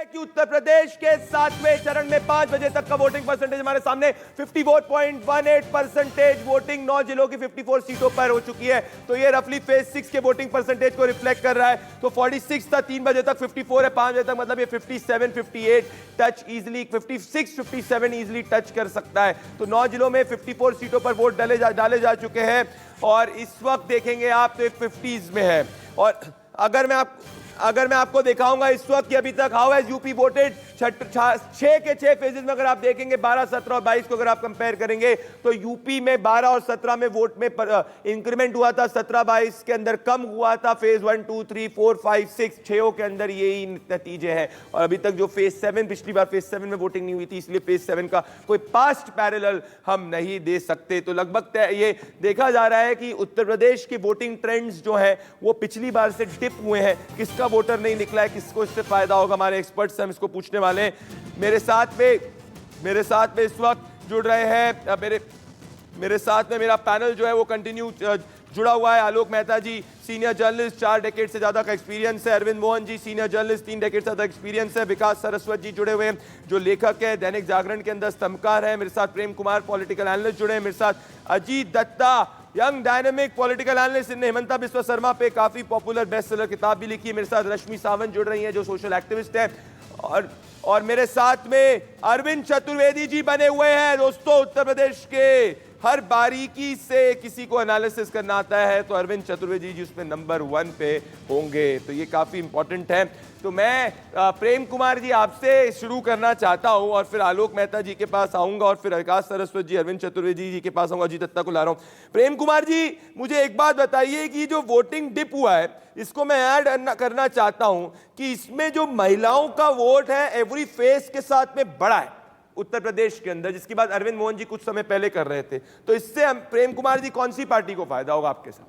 कि उत्तर प्रदेश के 7वें चरण में 5 बजे तक का वोटिंग परसेंटेज हमारे सामने 54.18% वोटिंग 9 जिलों की 54 सीटों पर हो चुकी है। तो ये रफली फेज 6 के वोटिंग परसेंटेज को रिफ्लेक्ट कर रहा है। तो 46 था, 3 बजे तक 54 है, 5 बजे तक मतलब ये 57 58 टच इजीली 56 57 इजीली टच कर सकता है। तो 9 जिलों में 54 सीटों पर वोट डाले जा चुके हैं और इस वक्त देखेंगे आप तो 50s में है। और अगर मैं आपको दिखाऊंगा इस वक्त कि अभी तक हाउ हैज यूपी वोटेड 6 के 6 फेजेस में अगर आप देखेंगे 12 17 और 22 को अगर आप कंपेयर करेंगे तो यूपी में 12 और 17 में वोट में इंक्रीमेंट हुआ था, 17 22 के अंदर कम हुआ था। फेज 1 2 3 4 5 6 6 के अंदर यही नतीजे हैं। और अभी तक जो फेज 7 पिछली बार फेज 7 में वोटिंग नहीं हुई थी, इसलिए फेज 7 का कोई पास्ट पैरेलल हम नहीं दे सकते। तो लगभग ये देखा जा रहा है कि उत्तर प्रदेश की वोटिंग ट्रेंड्स जो है वो पिछली बार से डिप हुए हैं। किसका वोटर नहीं निकला है, किसको इससे फायदा होगा, हमारे एक्सपर्ट्स हम इसको पूछने वाले हैं। मेरे साथ में इस वक्त जुड़ रहे हैं मेरे साथ में मेरा पैनल जो है वो कंटिन्यू जुड़ा हुआ है। आलोक मेहता जी सीनियर जर्नलिस्ट, 4 डेकेड से ज्यादा का एक्सपीरियंस है। Arvind Mohan ji senior journalist, 3 decade से ज्यादा एक्सपीरियंस है। विकास सरस्वत जी जुड़े हुए हैं जो लेखक है, दैनिक जागरण के अंदर स्तंभकार है। मेरे साथ प्रेम कुमार पॉलिटिकल एनालिस्ट जुड़े हैं। मेरे साथ Ajit Dutta young dynamic political analyst, इन्हें हेमंता बिस्वा शर्मा पे काफी पॉपुलर बेस्ट सेलर किताब भी लिखी है। मेरे साथ रश्मि सावंत जुड़ रही हैं जो सोशल एक्टिविस्ट है और मेरे साथ में अरविंद चतुर्वेदी जी बने हुए हैं। दोस्तों उत्तर प्रदेश के हर बारीकी से किसी को एनालिसिस करना आता है तो अरविंद चतुर्वेदी जी उसमें नंबर 1 पे होंगे, तो ये काफी इंपॉर्टेंट है। तो मैं प्रेम कुमार जी आपसे शुरू करना चाहता हूं और फिर आलोक मेहता जी के पास आऊंगा और फिर विकास सरस्वत जी, अरविंद चतुर्वेदी जी के पास आऊंगा। अजीत दत्ता को ला रहा हूं। प्रेम कुमार जी मुझे एक बात बताइए कि जो वोटिंग डिप हुआ है इसको मैं ऐड करना चाहता हूं कि इसमें जो महिलाओं का वोट है एवरी फेस के साथ में बढ़ा है उत्तर प्रदेश के अंदर, जिसकी बात अरविंद मोहन जी कुछ समय पहले कर रहे थे। तो इससे हम प्रेम कुमार जी कौन सी पार्टी को फायदा होगा आपके साथ?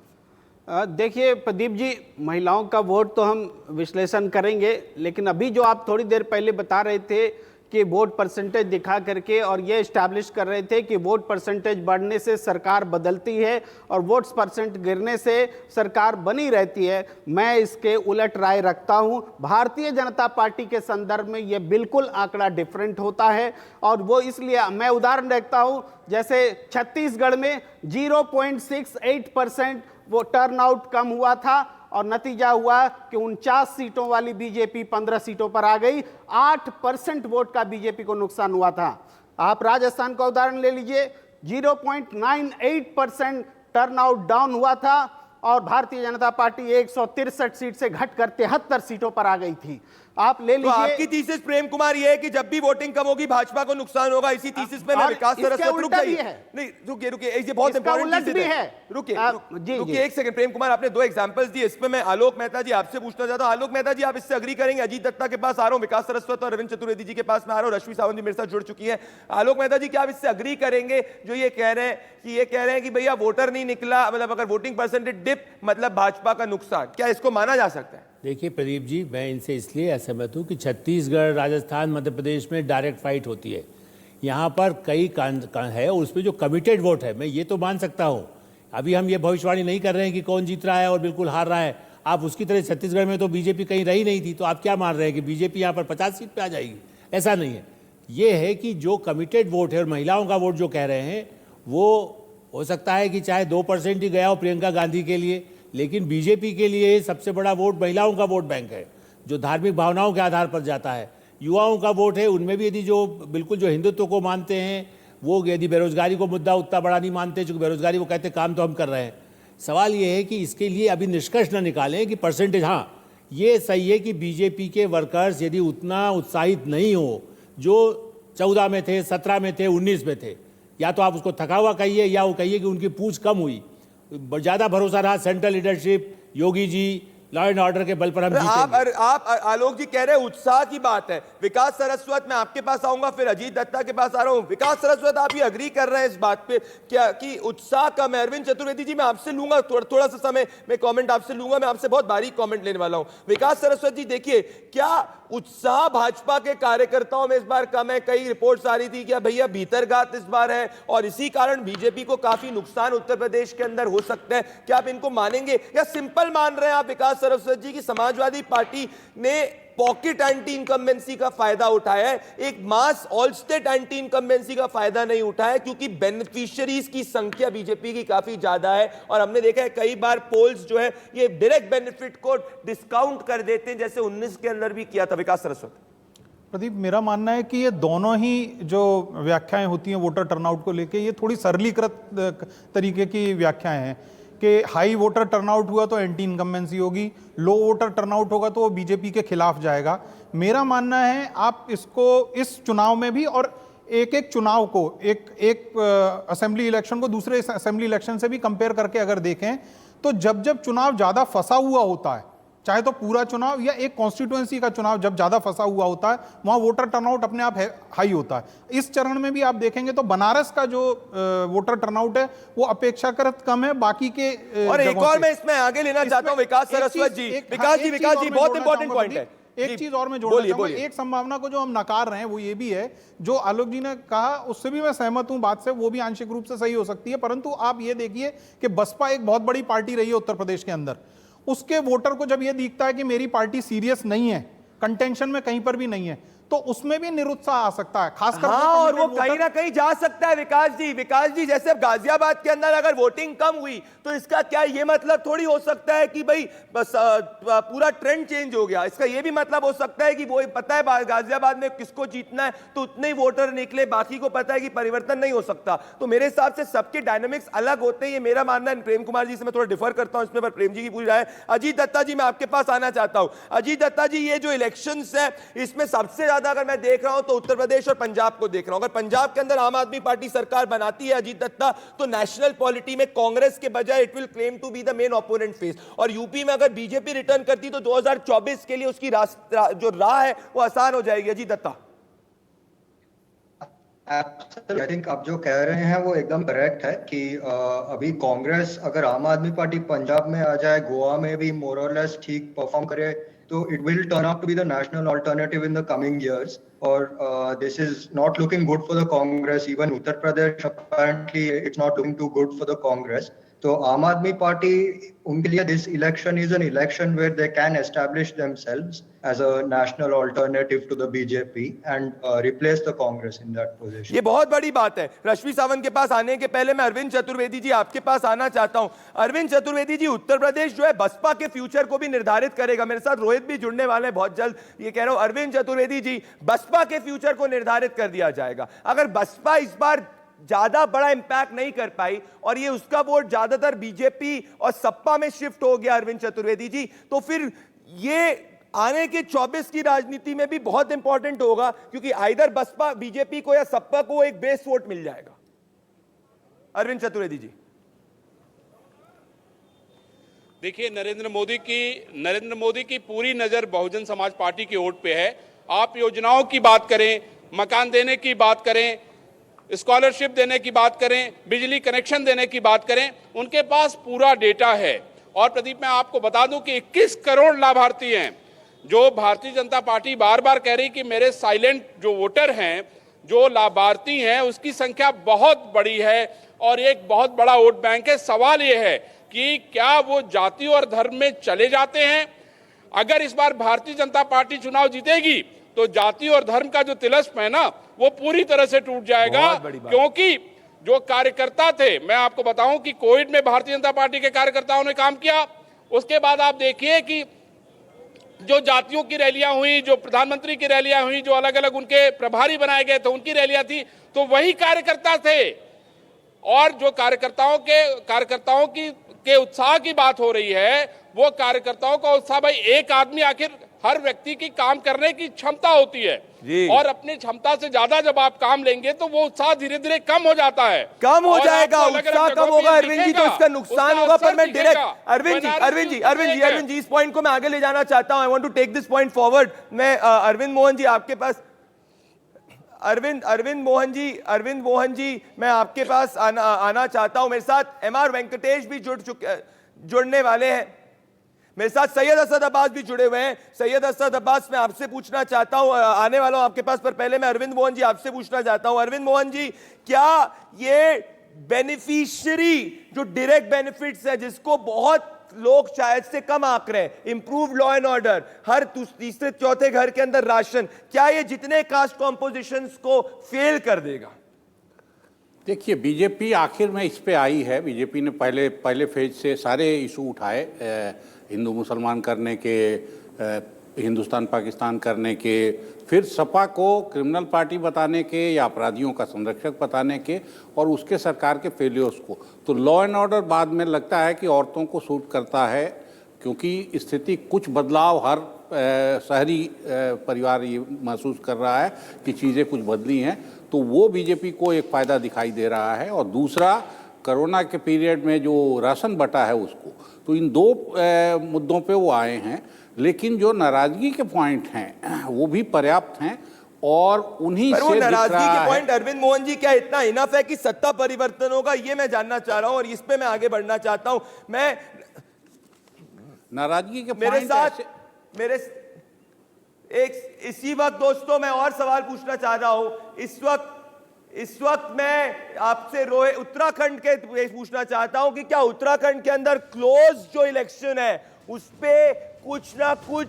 देखिए प्रदीप जी, महिलाओं का वोट तो हम विश्लेषण करेंगे, लेकिन अभी जो आप थोड़ी देर पहले बता रहे थे कि वोट परसेंटेज दिखा करके और ये इस्टेब्लिश कर रहे थे कि वोट परसेंटेज बढ़ने से सरकार बदलती है और वोट्स परसेंट गिरने से सरकार बनी रहती है, मैं इसके उलट राय रखता हूं। भारतीय जनता पार्टी के संदर्भ में ये बिल्कुल आंकड़ा डिफरेंट होता है और वो इसलिए मैं उदाहरण देखता हूं, जैसे छत्तीसगढ़ में 0.68% वो टर्नआउट कम हुआ था और नतीजा हुआ कि 49 सीटों वाली बीजेपी 15 सीटों पर आ गई। 8% वोट का बीजेप63 को नुकसान हुआ था। आप राजस्थान का उदाहरण ले लीजिए, 0.98% टर्नआउट डाउन हुआ था और भारतीय जनता पार्टी 163 सीट से घटकर 73 सीटों पर आ गई थी। आप ले लीजिए। तो आपकी थीसिस प्रेम कुमार ये है कि जब भी वोटिंग कम होगी भाजपा को नुकसान होगा, इसी थीसिस पे मैं विकास सरस्वत रुक जाइए। नहीं रुकिए, ये बहुत इंपॉर्टेंट चीज है। रुकिए एक सेकंड प्रेम कुमार, आपने 2 एग्जांपल्स दिए, इसमें मैं आलोक मेहता जी आपसे पूछना चाहता हूं। आलोक मेहता जी आप इससे अग्री करेंगे? अजीत दत्ता के पास आ रहा हूं, विकास सरस्वत और अरविंद चतुर्वेदी जी के पास में आ रहा हूं, रश्मि सावंत जी मेरे साथ जुड़ चुकी है। आलोक मेहता जी क्या आप इससे अग्री करेंगे जो ये कह रहे हैं कि भैया वोटर नहीं निकला, मतलब अगर वोटिंग परसेंटेज डिप मतलब भाजपा का नुकसान, क्या इसको माना जा सकता है? देखिए प्रदीप जी, मैं इनसे इसलिए असहमत हूँ कि छत्तीसगढ़, राजस्थान, मध्य प्रदेश में डायरेक्ट फाइट होती है। यहाँ पर कई है और उसमें जो कमिटेड वोट है, मैं ये तो मान सकता हूँ। अभी हम ये भविष्यवाणी नहीं कर रहे हैं कि कौन जीत रहा है और बिल्कुल हार रहा है। आप उसकी तरह छत्तीसगढ़ में तो बीजेपी कहीं रही नहीं थी, तो आप क्या मान रहे हैं कि बीजेपी यहाँ पर 50 सीट पर आ जाएगी? ऐसा नहीं है। ये है कि जो कमिटेड वोट है और महिलाओं का वोट जो कह रहे हैं वो हो सकता है कि चाहे 2% ही गया हो प्रियंका गांधी के लिए, लेकिन बीजेपी के लिए सबसे बड़ा वोट महिलाओं का वोट बैंक है जो धार्मिक भावनाओं के आधार पर जाता है। युवाओं का वोट है, उनमें भी यदि जो बिल्कुल जो हिंदुत्व को मानते हैं वो यदि बेरोजगारी को मुद्दा उतना बड़ा नहीं मानते, चूँकि बेरोजगारी वो कहते काम तो हम कर रहे हैं। सवाल ये है कि इसके लिए अभी निष्कर्ष न निकालें कि परसेंटेज, हाँ ये सही है कि बीजेपी के वर्कर्स यदि उतना उत्साहित नहीं हो जो 14 में थे, 17 में थे, 19 में थे, या तो आप उसको थका हुआ कहिए या वो कहिए कि उनकी पूछ कम हुई, ज़्यादा भरोसा रहा central leadership, Yogi ji, law and order के बल पर हम जीतेंगे। आप आलोक जी कह रहे हैं उत्साह की बात है। विकास सरस्वत मैं आपके पास आऊंगा, फिर अजीत दत्ता के पास आ रहा हूं। विकास सरस्वत आप ये अग्री कर रहे हैं इस बात पे क्या कि उत्साह कम है? अरविंद चतुर्वेदी जी मैं आपसे लूंगा थोड़ा सा समय में कमेंट आपसे लूंगा, मैं आपसे बहुत बारीक कमेंट लेने वाला हूं। विकास सरस्वत जी देखिए, क्या उत्साह भाजपा के कार्यकर्ताओं में इस बार कम है? कई रिपोर्ट्स आ रही थी कि भैया भीतरघात इस बार है और इसी कारण बीजेपी को काफी नुकसान उत्तर प्रदेश के अंदर हो सकता है। क्या आप इनको मानेंगे या सिंपल मान रहे हैं आप विकास सरस्वत जी की समाजवादी पार्टी ने पॉकेट एंटी इनकम्बेंसी का फायदा उठाया है, एक मास ऑल स्टेट एंटी इनकम्बेंसी का फायदा नहीं उठाया, क्योंकि बेनिफिशियरीज की संख्या बीजेपी की काफी ज्यादा है। और हमने देखा है कई बार पोल्स जो है ये डायरेक्ट बेनिफिट को डिस्काउंट कर देते हैं, जैसे 19 के अंदर भी किया था। विकास सरस्वत। प्रदीप, मेरा मानना है कि ये दोनों ही जो व्याख्याएं होती हैं वोटर टर्नआउट को लेके, ये थोड़ी सरलीकृत तरीके की व्याख्याएं हैं कि हाई वोटर टर्नआउट हुआ तो एंटी इनकम्बेंसी होगी, लो वोटर टर्नआउट होगा तो वो बीजेपी के खिलाफ जाएगा। मेरा मानना है आप इसको इस चुनाव में भी और एक एक चुनाव को एक असेंबली इलेक्शन को दूसरे असेंबली इलेक्शन से भी कंपेयर करके अगर देखें तो जब जब चुनाव ज्यादा फंसा हुआ होता है, चाहे तो पूरा चुनाव या एक कॉन्स्टिट्यूएंसी का चुनाव जब ज्यादा फंसा हुआ होता है, वहां वोटर टर्नआउट अपने आप हाई होता है। इस चरण में भी आप देखेंगे तो बनारस का जो वोटर टर्नआउट है वो अपेक्षाकृत कम है बाकी के और एक जगहों और से। मैं इसमें आगे लेना चाहता हूं विकास सरस्वत जी। विकास जी बहुत इंपॉर्टेंट पॉइंट है। एक चीज और मैं जोड़ना चाहूंगा, एक संभावना को जो हम नकार रहे हैं वो ये भी है, जो आलोक जी ने कहा उससे भी मैं सहमत हूं बात से, वो भी आंशिक रूप से सही हो सकती है, परंतु आप ये देखिए कि बसपा एक बहुत बड़ी पार्टी रही है उत्तर प्रदेश के अंदर। उसके वोटर को जब यह दिखता है कि मेरी पार्टी सीरियस नहीं है, कंटेंशन में कहीं पर भी नहीं है, तो उसमें भी निरुत्साह आ सकता है, खासकर और वो कहीं ना कहीं जा सकता है। विकास जी जैसे गाजियाबाद के अंदर अगर वोटिंग कम हुई तो इसका क्या ये मतलब थोड़ी हो सकता है कि भाई बस पूरा ट्रेंड चेंज हो गया। इसका ये भी मतलब हो सकता है कि वो पता है गाजियाबाद में किसको जीतना है तो उतने ही वोटर निकले, बाकी को पता है कि परिवर्तन नहीं हो सकता। तो मेरे हिसाब से सबके डायनामिक्स अलग होते हैं, ये मेरा मानना है। प्रेम कुमार जी से मैं थोड़ा डिफर करता हूं इसमें, पर प्रेम जी की पूरी राय। अजीत दत्ता जी मैं आपके पास आना चाहता हूं। अजीत दत्ता जी, ये जो इलेक्शंस है इसमें सबसे ज्यादा अगर मैं देख रहा हूं तो उत्तर प्रदेश और पंजाब को देख रहा हूं। अगर पंजाब के अंदर आम आदमी पार्टी सरकार बनाती है अजीत दत्ता, तो नेशनल पॉलिटी में कांग्रेस के बजाय it will claim to be the main opponent face. और यूपी में अगर बीजेपी रिटर्न करती तो 2024 के लिए उसकी जो राह है वो आसान हो जाएगी। अजीत दत्ता। आई थिंक आप जो कह रहे हैं वो एकदम करेक्ट है कि अभी कांग्रेस अगर आम आदमी पार्टी पंजाब में आ जाए, गोवा में भी मोर और लेस ठीक परफॉर्म करे, तो it will turn out to be the national alternative in the coming years. Or this is not looking good for the Congress. Even Uttar Pradesh, apparently it's not looking too good for the Congress. तो आम आदमी party उनके लिए this election is an election where they can establish themselves as a national alternative to the BJP and replace the Congress in that position. ये बहुत बड़ी बात है। रश्मि सावंत के पास आने के पहले मैं अरविंद चतुर्वेदी जी आपके पास आना चाहता हूं। अरविंद चतुर्वेदी जी, उत्तर प्रदेश जो है बसपा के फ्यूचर को भी निर्धारित करेगा। मेरे साथ रोहित भी जुड़ने वाले हैं बहुत जल्द। ये कह रहा हूं अरविंद चतुर्वेदी जी, बसपा के फ्यूचर को निर्धारित कर दिया जाएगा। अगर बसपा इस बार ज्यादा बड़ा इंपैक्ट नहीं कर पाई और ये उसका वोट ज्यादातर बीजेपी और सपा में शिफ्ट हो गया अरविंद चतुर्वेदी जी, तो फिर ये आने के 24 की राजनीति में भी बहुत इंपॉर्टेंट होगा, क्योंकि आइदर बसपा बीजेपी को या सपा को एक बेस वोट मिल जाएगा। अरविंद चतुर्वेदी जी। देखिए, नरेंद्र मोदी की पूरी नजर बहुजन समाज पार्टी की वोट पे है। आप योजनाओं की बात करें, मकान देने की बात करें, स्कॉलरशिप देने की बात करें, बिजली कनेक्शन देने की बात करें, उनके पास पूरा डेटा है। और प्रदीप, मैं आपको बता दूं कि 21 करोड़ लाभार्थी हैं। जो भारतीय जनता पार्टी बार बार कह रही कि मेरे साइलेंट जो वोटर हैं, जो लाभार्थी हैं, उसकी संख्या बहुत बड़ी है और एक बहुत बड़ा वोट बैंक है। सवाल यह है कि क्या वो जाति और धर्म में चले जाते हैं? अगर इस बार भारतीय जनता पार्टी चुनाव जीतेगी तो जाति और धर्म का जो तिलस्म है ना, वो पूरी तरह से टूट जाएगा। क्योंकि जो कार्यकर्ता थे, मैं आपको बताऊं कि कोविड में भारतीय जनता पार्टी के कार्यकर्ताओं ने काम किया। उसके बाद आप देखिए कि जो जातियों की रैलियां हुई, जो प्रधानमंत्री की रैलियां हुई, जो अलग अलग उनके प्रभारी बनाए गए थे उनकी रैलियां थी, तो वही कार्यकर्ता थे। और जो कार्यकर्ताओं के उत्साह की बात हो रही है, वो कार्यकर्ताओं का उत्साह, भाई एक आदमी, आखिर हर व्यक्ति की काम करने की क्षमता होती है और अपनी क्षमता से ज्यादा जब आप काम लेंगे तो वो उत्साह धीरे धीरे कम हो जाता है, कम हो जाएगा, उत्साह कम होगा अरविंद जी, तो इसका नुकसान होगा। पर मैं डायरेक्ट अरविंद जी इस पॉइंट को मैं आगे ले जाना चाहता हूं। I want to take this point forward. मैं अरविंद मोहन जी आपके पास, अरविंद मोहन जी मैं आपके पास आना चाहता हूं। मेरे साथ एमआर वेंकटेश भी जुड़ने वाले हैं। मेरे साथ सैयद असद अब्बास भी जुड़े हुए हैं। सैयद असद अब्बास, मैं आपसे पूछना चाहता हूं, आने वाला हूं आपके पास, पर पहले मैं अरविंद मोहन जी आपसे पूछना चाहता हूं। अरविंद मोहन जी, क्या ये बेनिफिशियरी जो डायरेक्ट बेनिफिट्स है, जिसको बहुत लोग शायद से कम आंक रहे हैं। इंप्रूव लॉ एंड ऑर्डर, हर तीसरे चौथे घर के अंदर राशन, क्या ये जितने कास्ट कॉम्पोजिशंस को फेल कर देगा? देखिए, बीजेपी आखिर में इस पे आई है। बीजेपी ने पहले फेज से सारे इशू उठाए, हिंदू मुसलमान करने के, हिंदुस्तान पाकिस्तान करने के, फिर सपा को क्रिमिनल पार्टी बताने के या अपराधियों का संरक्षक बताने के, और उसके सरकार के फेलियर्स को। तो लॉ एंड ऑर्डर बाद में लगता है कि औरतों को सूट करता है, क्योंकि स्थिति कुछ बदलाव हर शहरी परिवार ये महसूस कर रहा है कि चीज़ें कुछ बदली हैं, तो वो बीजेपी को एक फ़ायदा दिखाई दे रहा है। और दूसरा, कोरोना के पीरियड में जो राशन बटा है उसको, तो इन दो मुद्दों पे वो आए हैं। लेकिन जो नाराज़गी के पॉइंट हैं वो भी पर्याप्त हैं, और उन्हीं पर वो से दिख नाराजगी रहा के है। पॉइंट अरविंद मोहन जी क्या इतना इनफ है कि सत्ता परिवर्तन होगा? ये मैं जानना चाह रहा हूं और इस पे मैं आगे बढ़ना चाहता हूं। मैं नाराजगी के मेरे पॉइंट साथ मेरे एक इसी वक्त दोस्तों मैं और सवाल पूछना चाह रहा हूं। इस वक्त मैं आपसे उत्तराखंड के पूछना चाहता हूं कि क्या उत्तराखंड के अंदर क्लोज जो इलेक्शन है उस पे कुछ ना कुछ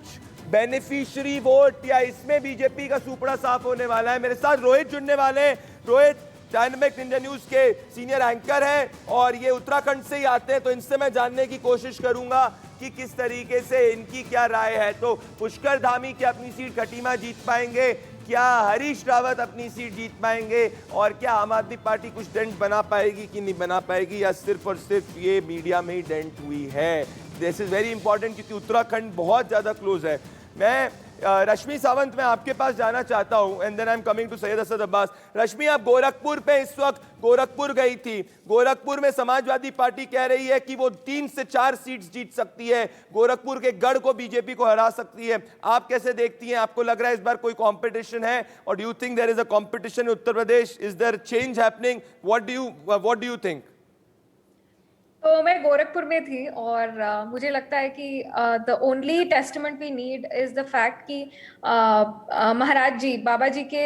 बेनिफिशियरी वोट या इसमें बीजेपी का सुपड़ा साफ होने वाला है? मेरे साथ रोहित जुड़ने वाले हैं। रोहित डायनामिक इंडिया न्यूज के सीनियर एंकर हैं और ये उत्तराखंड से ही आते हैं, तो इनसे मैं जानने की कोशिश करूंगा कि किस तरीके से इनकी क्या राय है। तो पुष्कर धामी क्या अपनी सीट खटीमा जीत पाएंगे? क्या हरीश रावत अपनी सीट जीत पाएंगे? और क्या आम आदमी पार्टी कुछ डेंट बना पाएगी कि नहीं बना पाएगी, या सिर्फ और सिर्फ ये मीडिया में ही डेंट हुई है? दिस इज वेरी इंपॉर्टेंट क्योंकि उत्तराखंड बहुत ज्यादा क्लोज है। मैं रश्मि सावंत मैं आपके पास जाना चाहता हूं and then I am coming to Syed Asad Abbas. Rashmi, आप गोरखपुर पे इस वक्त गोरखपुर गई थी। गोरखपुर में समाजवादी पार्टी कह रही है कि वो 3 से 4 सीट्स जीत सकती है, गोरखपुर के गढ़ को बीजेपी को हरा सकती है। आप कैसे देखती हैं? आपको लग रहा है इस बार कोई कंपटीशन है, और do you think there is a competition in Uttar Pradesh? Is there change happening? What do you think? तो मैं गोरखपुर में थी और मुझे लगता है कि the only testament we need is the fact कि महाराज जी, बाबा जी के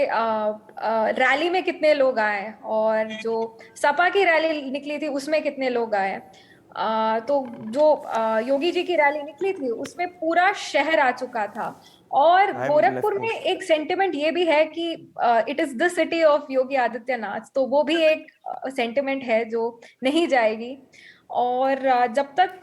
रैली में कितने लोग आए, और जो सपा की रैली निकली थी उसमें कितने लोग आए। तो जो योगी जी की रैली निकली थी उसमें पूरा शहर आ चुका था। और गोरखपुर में एक सेंटिमेंट ये भी है कि it is the city of Yogi Adityanath, तो वो भी एक सेंटिमेंट है जो नहीं जाएगी। और जब तक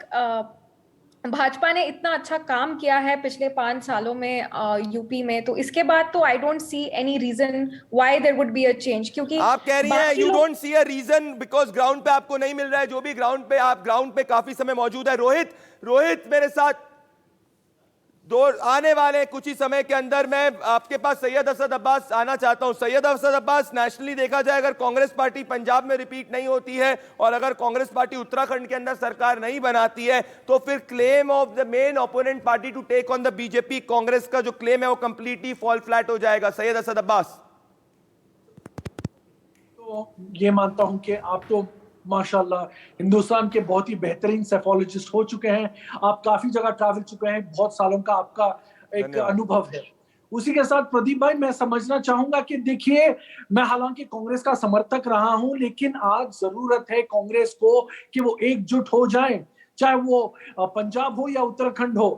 भाजपा ने इतना अच्छा काम किया है पिछले 5 सालों में यूपी में, तो इसके बाद तो I don't see any reason why there would be a change. क्योंकि आप कह रही हैं you don't see a reason because ground पे आपको नहीं मिल रहा है जो भी ग्राउंड पे, आप ग्राउंड पे काफी समय मौजूद है। रोहित मेरे साथ आने वाले कुछ ही समय के अंदर मैं आपके पास सैयद असद अब्बास आना चाहता हूं। सैयद असद अब्बास, नेशनली देखा जाए अगर कांग्रेस पार्टी पंजाब में रिपीट नहीं होती है और अगर कांग्रेस पार्टी उत्तराखंड के अंदर सरकार नहीं बनाती है, तो फिर claim of the main opponent party to take on the BJP, Congress का जो क्लेम है वो कंप्लीटली फॉल फ्लैट हो जाएगा। सैयद असद अब्बास। तो ये मानता हूं कि आप तो माशाल्लाह हिंदुस्तान के बहुत ही बेहतरीन सेफोलॉजिस्ट हो चुके हैं, आप काफी जगह ट्रैवल चुके हैं, बहुत सालों का आपका एक अनुभव है। उसी के साथ प्रदीप भाई, मैं समझना चाहूंगा कि देखिए, मैं हालांकि कांग्रेस का समर्थक रहा हूं, लेकिन आज जरूरत है कांग्रेस को कि वो एकजुट हो जाए, चाहे वो पंजाब हो या उत्तराखंड हो।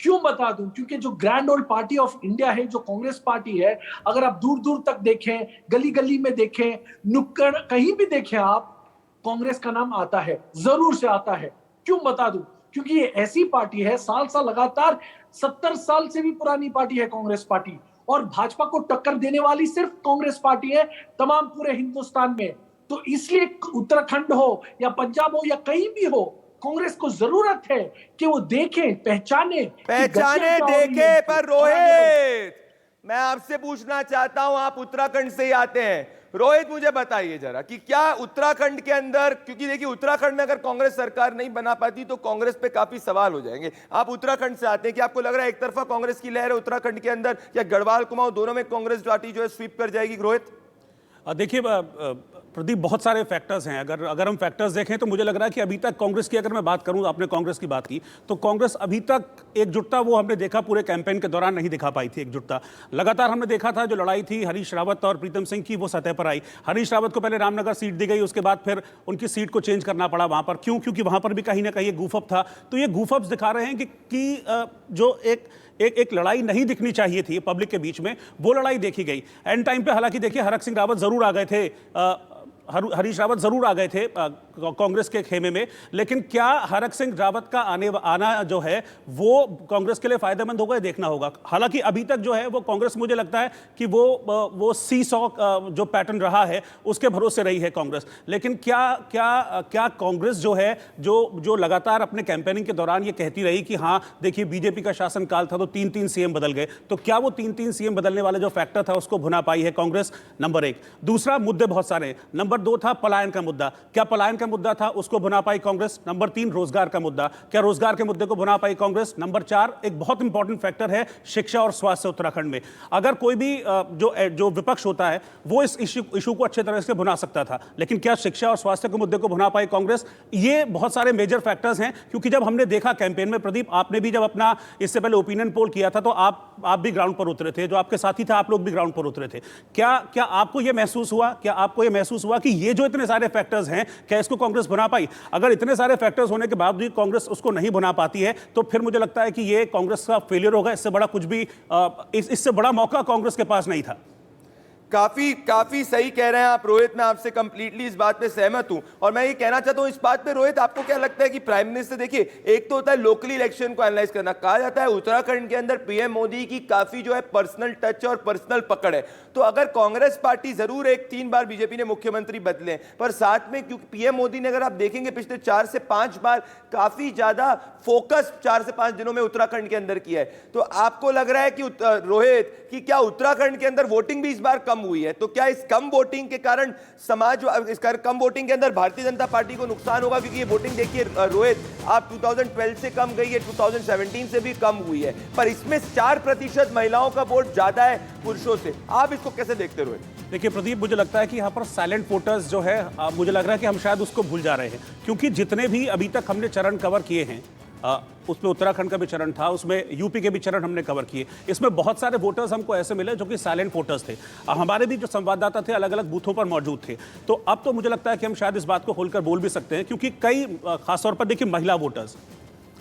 क्यों बता दूं? क्योंकि जो grand old party of India है, जो कांग्रेस पार्टी है, अगर आप दूर दूर तक देखें, गली गली में देखें, नुक्कड़ कहीं भी देखें, आप कांग्रेस का नाम आता है, जरूर से आता है। क्यों बता दूं? क्योंकि ये ऐसी पार्टी है, साल साल लगातार 70 साल से भी पुरानी पार्टी है कांग्रेस पार्टी, और भाजपा को टक्कर देने वाली सिर्फ कांग्रेस पार्टी है तमाम पूरे हिंदुस्तान में। तो इसलिए उत्तराखंड हो या पंजाब हो या कहीं भी हो, कांग्रेस को जरूरत है कि वो देखें, पहचाने देखे। पर रोहित, मैं आपसे पूछना चाहता हूं, आप उत्तराखंड से ही आते हैं, रोहित मुझे बताइए जरा कि क्या उत्तराखंड के अंदर, क्योंकि देखिए उत्तराखंड में अगर कांग्रेस सरकार नहीं बना पाती तो कांग्रेस पे काफी सवाल हो जाएंगे। आप उत्तराखंड से आते हैं, कि आपको लग रहा है एक तरफा कांग्रेस की लहर है उत्तराखंड के अंदर, या गढ़वाल कुमाऊं दोनों में कांग्रेस पार्टी जो है स्वीप कर जाएगी? रोहित, देखिए प्रदीप, बहुत सारे फैक्टर्स हैं। अगर हम फैक्टर्स देखें तो मुझे लग रहा है कि अभी तक कांग्रेस की, अगर मैं बात करूं, आपने कांग्रेस की बात की, तो कांग्रेस अभी तक एकजुटता वो हमने देखा पूरे कैंपेन के दौरान नहीं दिखा पाई थी। एकजुटता लगातार हमने देखा था, जो लड़ाई थी हरीश रावत और प्रीतम सिंह की, वो सतह पर आई। हरीश रावत को पहले रामनगर सीट दी गई, उसके बाद फिर उनकी सीट को चेंज करना पड़ा वहां पर। क्यों? क्योंकि वहां पर भी कहीं ना कहीं एक गूफअप था। तो ये गूफअप्स दिखा रहे हैं कि जो एक लड़ाई नहीं दिखनी चाहिए थी पब्लिक के बीच में, वो लड़ाई देखी गई एंड टाइम पे। हालांकि देखिए, हरक सिंह रावत जरूर आ गए थे, हरीश रावत जरूर आ गए थे कांग्रेस के खेमे में, लेकिन क्या हरक सिंह रावत का आना जो है वो कांग्रेस के लिए फायदेमंद होगा, देखना होगा। हालांकि अभी तक जो है वो कांग्रेस, मुझे लगता है कि वो सीसॉ जो पैटर्न रहा है उसके भरोसे रही है कांग्रेस। लेकिन क्या कांग्रेस जो है, जो लगातार अपने कैंपेनिंग के दौरान ये कहती रही कि हाँ देखिए बीजेपी का शासनकाल था तो 3-3 सीएम बदल गए, तो क्या वो 3-3 सीएम बदलने वाला जो फैक्टर था उसको भुना पाई है कांग्रेस? नंबर 1। दूसरा, मुद्दे बहुत सारे हैं। नंबर 2 था पलायन का मुद्दा, क्या पलायन का मुद्दा था उसको भुना पाई कांग्रेस? नंबर 3, रोजगार का मुद्दा, क्या रोजगार के मुद्दे को भुना पाई कांग्रेस? नंबर 4, एक बहुत इंपॉर्टेंट फैक्टर है शिक्षा और स्वास्थ्य उत्तराखंड में। अगर कोई भी जो विपक्ष होता है वो इस इशू को अच्छे तरह से भुना सकता था, लेकिन क्या शिक्षा और स्वास्थ्य के मुद्दे को भुना पाई कांग्रेस? ये बहुत सारे मेजर फैक्टर्स हैं। क्योंकि जब हमने देखा कैंपेन में, प्रदीप आपने भी जब अपना इससे पहले ओपिनियन पोल किया था तो आप भी ग्राउंड पर उतरे थे, जो आपके साथी था आप लोग भी ग्राउंड पर उतरे थे। क्या आपको यह महसूस हुआ कि ये जो इतने सारे फैक्टर्स हैं, क्या इसको कांग्रेस भुना पाई? अगर इतने सारे फैक्टर्स होने के बावजूद कांग्रेस उसको नहीं भुना पाती है तो फिर मुझे लगता है कि ये कांग्रेस का फेलियर होगा। इससे बड़ा कुछ भी, इससे बड़ा मौका कांग्रेस के पास नहीं था। काफी सही कह रहे हैं आप रोहित, मैं आपसे कंप्लीटली इस बात पे सहमत हूं। और मैं ये कहना चाहता हूं इस बात पे, रोहित आपको क्या लगता है कि प्राइम मिनिस्टर, देखिए एक तो होता है लोकली इलेक्शन को एनालाइज करना, कहा जाता है उत्तराखंड के अंदर पीएम मोदी की काफी जो है पर्सनल टच और पर्सनल पकड़ है। तो अगर कांग्रेस पार्टी जरूर 3 बार बीजेपी ने मुख्यमंत्री बदले, पर साथ में क्योंकि पीएम मोदी ने, अगर आप देखेंगे पिछले 4 से 5 बार काफी ज्यादा फोकस 4 से 5 दिनों में उत्तराखंड के अंदर किया है, तो आपको लग रहा है कि रोहित कि क्या उत्तराखंड के अंदर वोटिंग भी इस बार कम हुई है? तो क्या इस कम वोटिंग के कारण कम वोटिंग के अंदर भारतीय जनता पार्टी को नुकसान होगा? क्योंकि ये वोटिंग देखिए रोहित, आप 2012 से कम गई है, 2017 से भी कम हुई है, पर इसमें 4% महिलाओं का वोट ज्यादा है पुरुषों से। आप इसको कैसे देखते रोहित? देखिए प्रदीप, मुझे लगता है कि यहाँ पर साइलेंट वोटर्स जो है, मुझे लग रहा है कि हम शायद उसको भूल जा रहे हैं। क्योंकि जितने भी अभी तक हमने चरण कवर किए हैं, उसमें उत्तराखंड का भी चरण था, उसमें यूपी के भी चरण हमने कवर किए, इसमें बहुत सारे वोटर्स हमको ऐसे मिले जो कि साइलेंट वोटर्स थे। हमारे भी जो संवाददाता थे अलग अलग बूथों पर मौजूद थे। तो अब तो मुझे लगता है कि हम शायद इस बात को खोलकर बोल भी सकते हैं, क्योंकि कई खासतौर पर देखिए महिला वोटर्स,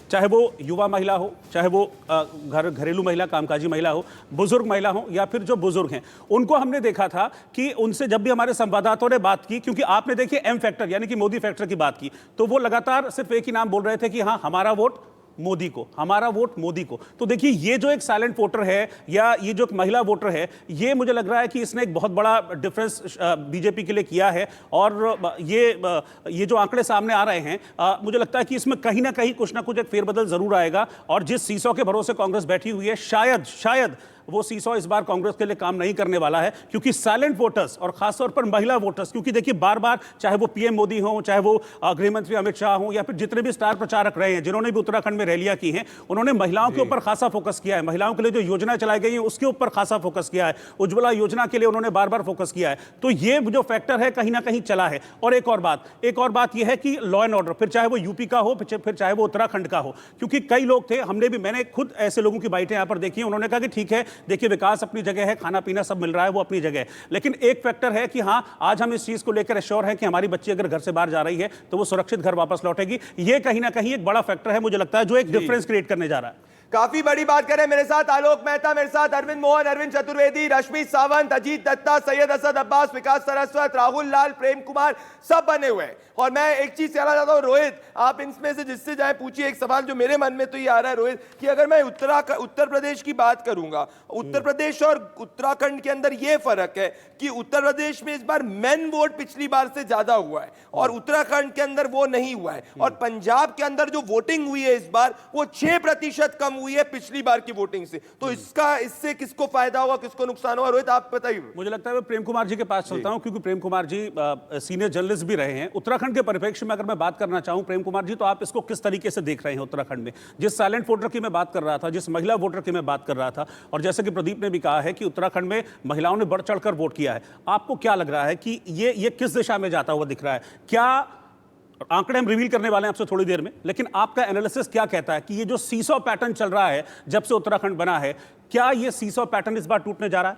चाहे वो युवा महिला हो, चाहे वो घरेलू महिला, कामकाजी महिला हो, बुजुर्ग महिला हो, या फिर जो बुजुर्ग हैं, उनको हमने देखा था कि उनसे जब भी हमारे संवाददाताओं ने बात की, क्योंकि आपने देखिए एम फैक्टर यानी कि मोदी फैक्टर की बात की, तो वो लगातार सिर्फ एक ही नाम बोल रहे थे कि हाँ हमारा वोट मोदी को, हमारा वोट मोदी को। तो देखिए ये जो एक साइलेंट वोटर है या ये जो एक महिला वोटर है, ये मुझे लग रहा है कि इसने एक बहुत बड़ा डिफरेंस बीजेपी के लिए किया है। और ये जो आंकड़े सामने आ रहे हैं, मुझे लगता है कि इसमें कहीं ना कहीं कुछ ना कुछ एक फेरबदल जरूर आएगा। और जिस सीसॉ के भरोसे कांग्रेस बैठी हुई है, शायद वो सीसॉ इस बार कांग्रेस के लिए काम नहीं करने वाला है, क्योंकि साइलेंट वोटर्स और खासतौर पर महिला वोटर्स, क्योंकि देखिए बार बार चाहे वो पीएम मोदी हो, चाहे वो गृह मंत्री अमित शाह हो, या फिर जितने भी स्टार प्रचारक रहे हैं जिन्होंने भी उत्तराखंड में रैलियां की हैं, उन्होंने महिलाओं के ऊपर खासा फोकस किया है। महिलाओं के लिए जो योजना चलाई गई है उसके ऊपर खासा फोकस किया है। उज्ज्वला योजना के लिए उन्होंने बार बार फोकस किया है। तो ये जो फैक्टर है कहीं ना कहीं चला है। और एक और बात यह है कि लॉ एंड ऑर्डर, फिर चाहे वो यूपी का हो, फिर चाहे वो उत्तराखंड का हो, क्योंकि कई लोग थे, मैंने खुद ऐसे लोगों की बाइटें यहां पर देखी, उन्होंने कहा कि ठीक है देखिए विकास अपनी जगह है, खाना पीना सब मिल रहा है, वो अपनी जगह है, लेकिन एक फैक्टर है कि हां आज हम इस चीज को लेकर एश्योर है कि हमारी बच्ची अगर घर से बाहर जा रही है तो वो सुरक्षित घर वापस लौटेगी। ये कहीं ना कहीं एक बड़ा फैक्टर है, मुझे लगता है, जो एक डिफरेंस क्रिएट करने जा रहा है। काफी बड़ी बात करें। मेरे साथ आलोक मेहता, मेरे साथ अरविंद मोहन, अरविंद चतुर्वेदी, रश्मि सावंत, अजीत दत्ता, सैयद असद अब्बास, विकास सरस्वत, राहुल लाल, प्रेम कुमार, सब बने हुए हैं। और मैं एक चीज कहना चाहता हूं रोहित, आप इनमें से जिससे जाए पूछिए। एक सवाल जो मेरे मन में तो ये आ रहा है रोहित, कि अगर मैं उत्तर प्रदेश की बात करूंगा, उत्तर प्रदेश और उत्तराखंड के अंदर यह फर्क है कि उत्तर प्रदेश में इस बार मेन वोट पिछली बार से ज्यादा हुआ है और उत्तराखंड के अंदर वो नहीं हुआ है। और पंजाब के अंदर जो वोटिंग हुई है इस बार वो 6% कम हुई है पिछली बार की वोटिंग से। तो इससे किसको फायदा होगा, किसको नुकसान होगा, रोहित आप बताइए। मुझे लगता है मैं प्रेम कुमार जी के पास चलता हूं, क्योंकि प्रेम कुमार जी सीनियर जर्नलिस्ट भी रहे हैं। उत्तराखंड के परिप्रेक्ष्य में अगर मैं बात करना चाहूं प्रेम कुमार जी, तो आप इसको किस तरीके से देख रहे हैं उत्तराखंड में? जिस साइलेंट वोटर की मैं बात कर रहा था, जिस महिला वोटर की मैं बात कर रहा था, और जैसे कि प्रदीप ने भी कहा है कि उत्तराखंड में महिलाओं ने बढ़ चढ़कर वोट किया है, आपको क्या लग रहा है कि ये किस दिशा में जाता हुआ दिख रहा है? क्या आंकड़े हम रिवील करने वाले हैं आपसे थोड़ी देर में, लेकिन आपका एनालिसिस क्या कहता है कि ये जो सीसॉ पैटर्न चल रहा है जब से उत्तराखंड बना है, क्या ये सीसॉ पैटर्न इस बार टूटने जा रहा है?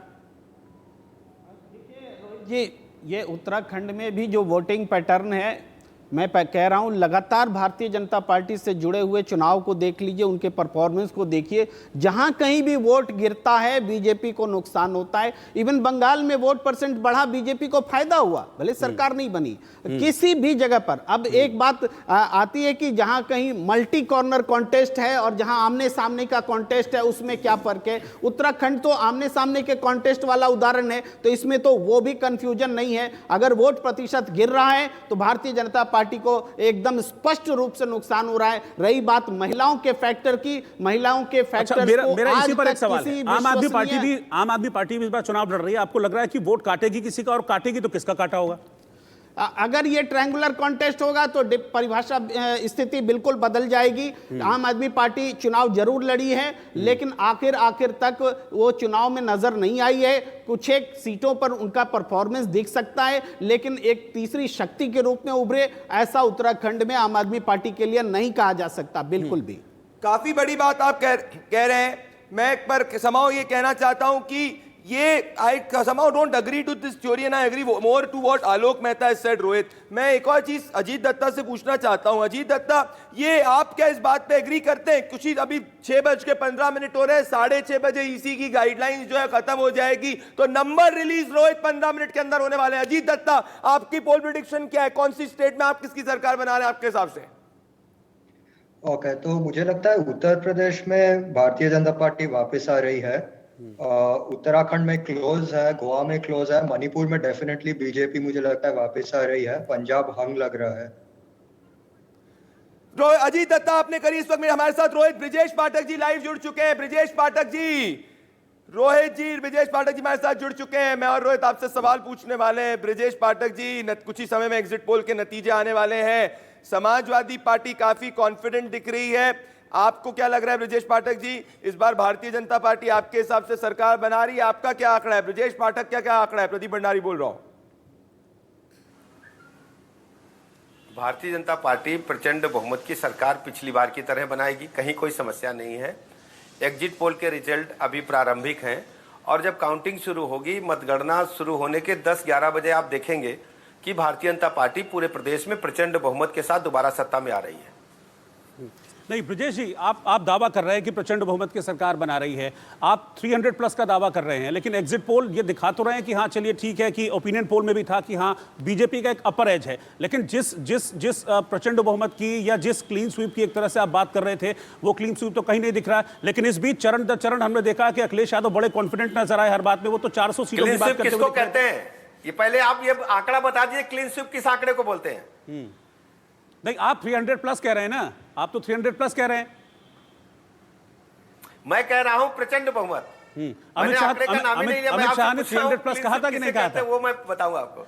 ये उत्तराखंड में भी जो वोटिंग पैटर्न है, मैं कह रहा हूं लगातार भारतीय जनता पार्टी से जुड़े हुए चुनाव को देख लीजिए, उनके परफॉर्मेंस को देखिए, जहां कहीं भी वोट गिरता है बीजेपी को नुकसान होता है। इवन बंगाल में वोट परसेंट बढ़ा, बीजेपी को फायदा हुआ, भले सरकार नहीं बनी किसी भी जगह पर। अब एक बात आती है कि जहां कहीं मल्टी कॉर्नर कॉन्टेस्ट है और जहां आमने सामने का कॉन्टेस्ट है, उसमें क्या फर्क है। उत्तराखंड तो आमने सामने के कॉन्टेस्ट वाला उदाहरण है, तो इसमें तो वो भी कंफ्यूजन नहीं है। अगर वोट प्रतिशत गिर रहा है तो भारतीय जनता पार्टी को एकदम स्पष्ट रूप से नुकसान हो रहा है। रही बात महिलाओं के फैक्टर की, महिलाओं के फैक्टर मेरा इसी पर एक सवाल है। आम आदमी पार्टी भी इस बार चुनाव लड़ रही है, आपको लग रहा है कि वोट काटेगी किसी का, और काटेगी तो किसका काटा होगा? अगर ये ट्रायंगुलर कॉन्टेस्ट होगा तो परिभाषा स्थिति बिल्कुल बदल जाएगी। आम आदमी पार्टी चुनाव जरूर लड़ी है, लेकिन आखिर तक वो चुनाव में नजर नहीं आई है। कुछ एक सीटों पर उनका परफॉर्मेंस दिख सकता है, लेकिन एक तीसरी शक्ति के रूप में उभरे, ऐसा उत्तराखंड में आम आदमी पार्टी के लिए नहीं कहा जा सकता बिल्कुल भी। काफी बड़ी बात आप कह रहे हैं। मैं एक बार समाओ ये कहना चाहता हूं कि ये I somehow don't agree to this theory and I agree more to what Alok Mehta has said, Rohit. मैं एक और चीज अजीत दत्ता से पूछना चाहता हूं। अजीत दत्ता, ये आप क्या इस बात पे एग्री करते हैं? कुछ ही अभी 6:15 हो रहे हैं, 6:30 बजे ईसी की गाइडलाइंस जो है खत्म हो जाएगी, तो नंबर रिलीज रोहित 15 मिनट के अंदर होने वाले हैं। अजीत दत्ता, आपकी पोल प्रेडिक्शन क्या है? कौन सी स्टेट में आप किसकी सरकार बना रहे हैं आपके हिसाब से? ओके, तो मुझे लगता है उत्तर प्रदेश में भारतीय जनता पार्टी वापस आ रही है। उत्तराखंड में क्लोज है, गोवा में क्लोज है, मणिपुर में डेफिनेटली बीजेपी मुझे लगता है वापस आ रही है, पंजाब हंग लग रहा है। अजीत दत्ता आपने करी। इस वक्त हमारे साथ रोहित ब्रिजेश पाठक जी लाइव जुड़ चुके हैं। ब्रिजेश पाठक जी, रोहित जी, ब्रिजेश पाठक जी हमारे साथ जुड़ चुके हैं। मैं और रोहित आपसे सवाल पूछने वाले हैं। ब्रिजेश पाठक जी, कुछ ही समय में एग्जिट पोल के नतीजे आने वाले हैं। समाजवादी पार्टी काफी कॉन्फिडेंट दिख रही है, आपको क्या लग रहा है ब्रिजेश पाठक जी? इस बार भारतीय जनता पार्टी आपके हिसाब से सरकार बना रही है, आपका क्या आंकड़ा है? ब्रिजेश पाठक क्या आंकड़ा है? प्रदीप भंडारी बोल रहा हूं। भारतीय जनता पार्टी प्रचंड बहुमत की सरकार पिछली बार की तरह बनाएगी, कहीं कोई समस्या नहीं है। एग्जिट पोल के रिजल्ट अभी प्रारंभिक हैं और जब काउंटिंग शुरू होगी, मतगणना शुरू होने के 10-11 बजे आप देखेंगे कि भारतीय जनता पार्टी पूरे प्रदेश में प्रचंड बहुमत के साथ दोबारा सत्ता में आ रही है। नहीं ब्रिजेश जी, आप दावा कर रहे हैं कि प्रचंड बहुमत की सरकार बना रही है, आप 300 प्लस का दावा कर रहे हैं, लेकिन एग्जिट पोल ये दिखा तो रहे हैं कि हाँ चलिए ठीक है, कि ओपिनियन पोल में भी था कि हाँ बीजेपी का एक अपर एज है, लेकिन जिस प्रचंड बहुमत की या जिस क्लीन स्वीप की एक तरह से आप बात कर रहे थे, वो क्लीन स्वीप तो कहीं नहीं दिख रहा है। लेकिन इस बीच चरण दर चरण हमने देखा कि अखिलेश यादव बड़े कॉन्फिडेंट नजर आए हर बात में, वो तो 400 सीटों की बात किसको कहते हैं? ये पहले आप ये आंकड़ा बता दीजिए, क्लीन स्वीप किस आंकड़े को बोलते हैं? नहीं, आप 300 प्लस कह रहे हैं ना, आप तो 300 प्लस कह रहे हैं। मैं कह रहा हूं प्रचंड बहुमत। अमित शाह ने 300 प्लस कहा था कि नहीं कहा था? वो मैं बताऊंगा आपको।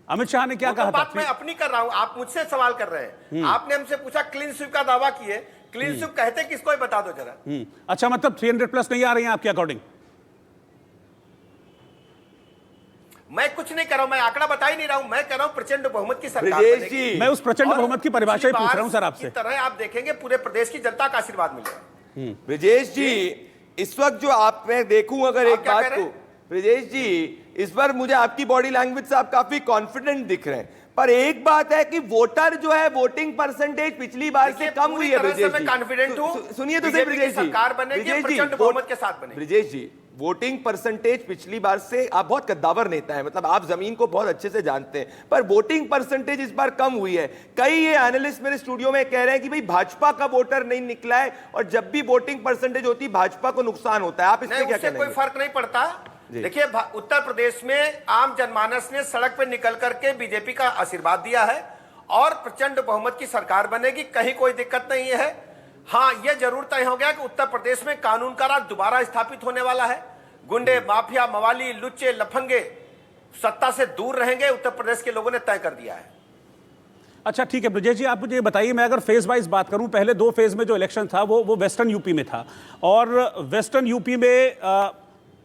अमित शाह ने क्या कहा था? बात मैं अपनी कर रहा हूं, आप मुझसे सवाल कर रहे हैं। आपने हमसे पूछा क्लीन स्वीप का दावा किए, क्लीन स्वीप कहते किसको ही बता दो जरा। अच्छा, मतलब 300 प्लस नहीं आ रही है आपके अकॉर्डिंग? मैं कुछ नहीं कर रहा हूं, मैं आंकड़ा बता ही नहीं रहा हूं, मैं कह रहा हूं प्रचंड बहुमत की सरकार बनेगी। मैं उस प्रचंड बहुमत की परिभाषा ही पूछ रहा हूं सर आपसे। इस तरह आप देखेंगे पूरे प्रदेश की जनता का आशीर्वाद मिलेगा। ब्रिजेश जी, इस वक्त जो आप मैं देखूं अगर एक बात को, ब्रिजेश जी इस बार मुझे आपकी बॉडी लैंग्वेज से आप काफी कॉन्फिडेंट दिख रहे हैं, पर एक बात है कि वोटर जो है वोटिंग परसेंटेज पिछली बार से कम हुई है। ब्रिजेश जी, मैं कॉन्फिडेंट हूं, सुनिए तो सही ब्रिजेश जी, सरकार बनेगी प्रचंड बहुमत के साथ बनेगी। ब्रिजेश जी, वोटिंग परसेंटेज पिछली बार से, आप बहुत कद्दावर नेता है, मतलब आप जमीन को बहुत अच्छे से जानते हैं, पर वोटिंग परसेंटेज इस बार कम हुई है। कई ये एनालिस्ट मेरे स्टूडियो में कह रहे हैं कि भाई भाजपा का वोटर नहीं निकला है, और जब भी वोटिंग परसेंटेज होती है भाजपा को नुकसान होता है। आप इससे क्या कहते हैं? कोई फर्क नहीं पड़ता। देखिए, उत्तर प्रदेश में आम जनमानस ने सड़क पर निकल करके बीजेपी का आशीर्वाद दिया है और प्रचंड बहुमत की सरकार बनेगी, कहीं कोई दिक्कत नहीं है। हाँ, यह जरूर तय हो गया कि उत्तर प्रदेश में कानून का राज दोबारा स्थापित होने वाला है। गुंडे, माफिया, मवाली, लुच्चे, लफंगे सत्ता से दूर रहेंगे, उत्तर प्रदेश के लोगों ने तय कर दिया है। अच्छा ठीक है ब्रजेश जी, आप मुझे बताइए, मैं अगर फेज वाइज बात करूं, पहले 2 फेज में जो इलेक्शन था वो वेस्टर्न यूपी में था, और वेस्टर्न यूपी में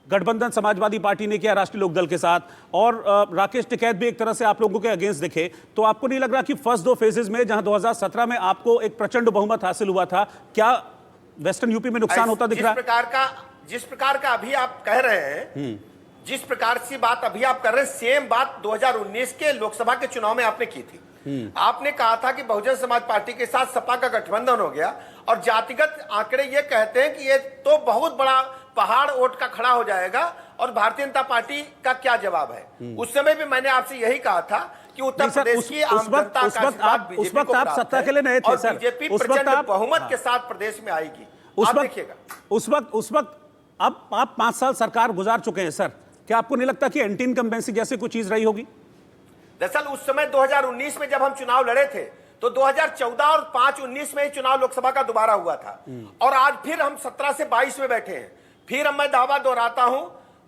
गठबंधन समाजवादी पार्टी ने किया राष्ट्रीय लोकदल के साथ, और राकेश टिकैत भी एक तरह से आप लोगों के अगेंस्ट दिखे। तो आपको नहीं लग रहा कि फर्स्ट 2 फेजेस में, जहां 2017 में आपको एक प्रचंड बहुमत हासिल हुआ था, क्या वेस्टर्न यूपी में नुकसान होता दिख रहा है? जिस प्रकार का अभी आप कह रहे हैं, जिस प्रकार की बात अभी आप कर रहे हैं, सेम बात 2019 के लोकसभा के चुनाव में आपने की थी। आपने कहा था कि बहुजन समाज पार्टी के साथ सपा का गठबंधन हो गया, और जातिगत आंकड़े ये कहते हैं कि ये तो बहुत बड़ा पहाड़ वोट का खड़ा हो जाएगा, और भारतीय जनता पार्टी का क्या जवाब है। उस समय भी मैंने आपसे यही कहा था कि उत्तर प्रदेश की आम जनता का आशीर्वाद बीजेपी को प्राप्त है, सत्ता के लिए नहीं थे सर, बीजेपी प्रचंड बहुमत के साथ प्रदेश में आएगी। उस वक्त अब आप 5 साल सरकार गुजार चुके हैं सर, क्या आपको नहीं लगता कि एंटी इनकम्बेंसी जैसे कुछ चीज रही होगी? दरअसल उस समय 2019 में जब हम चुनाव लड़े थे, तो 2014 और 5-19 में ही चुनाव लोकसभा का दोबारा हुआ था, और आज फिर हम 17 से 22 में बैठे हैं। फिर मैं दावा दोहराता हूं,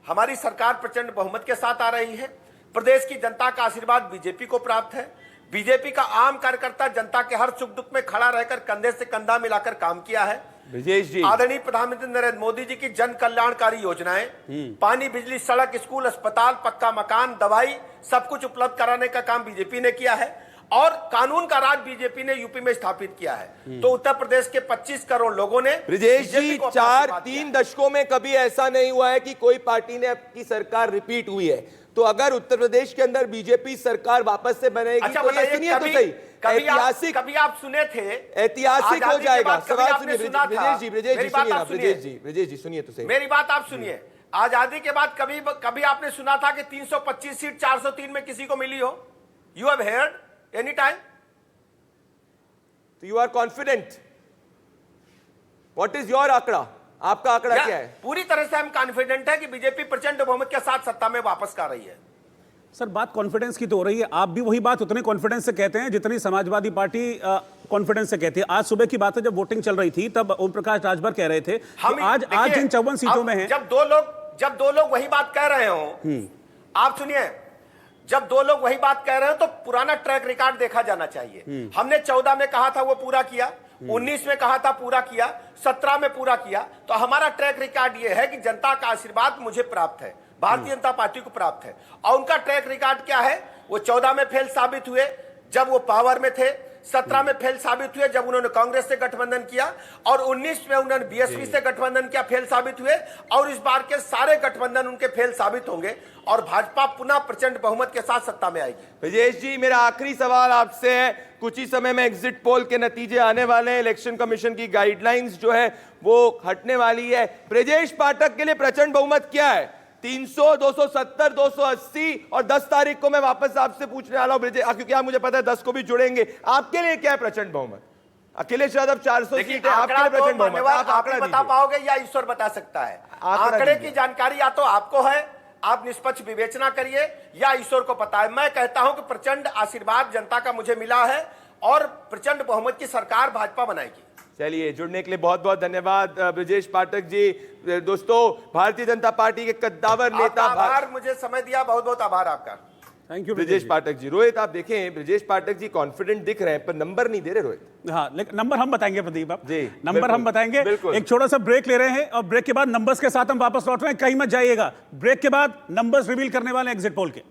हमारी सरकार प्रचंड बहुमत के साथ आ रही है। प्रदेश की जनता का आशीर्वाद बीजेपी को प्राप्त है। बीजेपी का आम कार्यकर्ता जनता के हर सुख दुख में खड़ा रहकर कंधे से कंधा मिलाकर काम किया है। ब्रजेश जी, आदरणीय प्रधानमंत्री नरेंद्र मोदी जी की जन कल्याणकारी योजनाएं, पानी, बिजली, सड़क, स्कूल, अस्पताल, पक्का मकान, दवाई, सब कुछ उपलब्ध कराने का काम बीजेपी ने किया है, और कानून का राज बीजेपी ने यूपी में स्थापित किया है। तो उत्तर प्रदेश के 25 करोड़ लोगों ने ब्रजेश जी 3 दशकों में कभी ऐसा नहीं हुआ है कि कोई पार्टी ने आपकी सरकार रिपीट हुई है। तो अगर उत्तर प्रदेश के अंदर बीजेपी सरकार वापस से बनेगी, अच्छा, तो ये सुनिए तो सही, ऐतिहासिक, कभी आप सुने थे, ऐतिहासिक हो जाएगा। सवाल सुनिए ब्रजेश जी सुनिए तो सही, मेरी बात आप सुनिए। आजादी के बाद कभी आपने सुना था कि 325 सीट 403 में किसी को मिली हो? You have heard any time? तो you are confident? What is your आंकड़ा? आपका आंकड़ा क्या है? पूरी तरह से हम कॉन्फिडेंट है कि बीजेपी प्रचंड बहुमत के साथ सत्ता में वापस आ रही है। सर, बात कॉन्फिडेंस की तो हो रही है, आप भी वही बात उतने कॉन्फिडेंस से कहते हैं जितनी समाजवादी पार्टी कॉन्फिडेंस से कहती है। आज सुबह की बात है, जब वोटिंग चल रही थी, तब ओम प्रकाश राजभर कह रहे थे कि आज जिन 54 सीटों में है, जब दो लोग वही बात कह रहे हो, आप सुनिए, जब 2 लोग वही बात कह रहे हो, तो पुराना ट्रैक रिकॉर्ड देखा जाना चाहिए। हमने 14 में कहा था वो पूरा किया, 19 में कहा था पूरा किया, 17 में पूरा किया। तो हमारा ट्रैक रिकॉर्ड ये है कि जनता का आशीर्वाद मुझे प्राप्त है, भारतीय जनता पार्टी को प्राप्त है। और उनका ट्रैक रिकॉर्ड क्या है? वो 14 में फेल साबित हुए जब वो पावर में थे, 17 में फेल साबित हुए जब उन्होंने कांग्रेस से गठबंधन किया, और 19 में उन्होंने बीएसपी से गठबंधन किया, फेल साबित हुए, और इस बार के सारे गठबंधन उनके फेल साबित होंगे, और भाजपा पुनः प्रचंड बहुमत के साथ सत्ता में आएगी। ब्रजेश जी, मेरा आखिरी सवाल आपसे है, कुछ ही समय में एग्जिट पोल के नतीजे आने वाले हैं, इलेक्शन कमीशन की गाइडलाइंस जो है वो हटने वाली है। ब्रजेश पाठक के लिए प्रचंड बहुमत क्या है? 300, 270, 280, और 10 तारीख को मैं वापस आपसे पूछने वाला हूं ब्रजेश, क्योंकि आप मुझे पता है 10 को भी जुड़ेंगे। आपके लिए क्या है प्रचंड बहुमत? अखिलेश यादव 400 सीट है, आपके लिए प्रचंड बहुमत आप आंकड़े बता पाओगे या ईश्वर बता सकता है? आंकड़े की जानकारी या तो आपको है, आप निष्पक्ष विवेचना करिए, या ईश्वर को पता है। मैं कहता हूं कि प्रचंड आशीर्वाद जनता का मुझे मिला है, और प्रचंड बहुमत की सरकार भाजपा बनाएगी। चलिए, जुड़ने के लिए बहुत बहुत धन्यवाद ब्रजेश पाठक जी। दोस्तों, भारतीय जनता पार्टी के कद्दावर नेता, आभार, मुझे समय दिया, बहुत बहुत आभार आपका। Thank you Brajesh Pathak ji. रोहित, आप देखें, ब्रजेश पाठक जी कॉन्फिडेंट दिख रहे हैं, पर नंबर नहीं दे रहे रोहित। हाँ, लेकिन नंबर हम बताएंगे प्रदीप, आप जी, नंबर हम बताएंगे। एक छोटा सा ब्रेक ले रहे हैं, और ब्रेक के बाद नंबर्स के साथ हम वापस लौट रहे हैं। कहीं मत जाइएगा, ब्रेक के बाद नंबर्स रिवील करने वाले एग्जिट पोल के।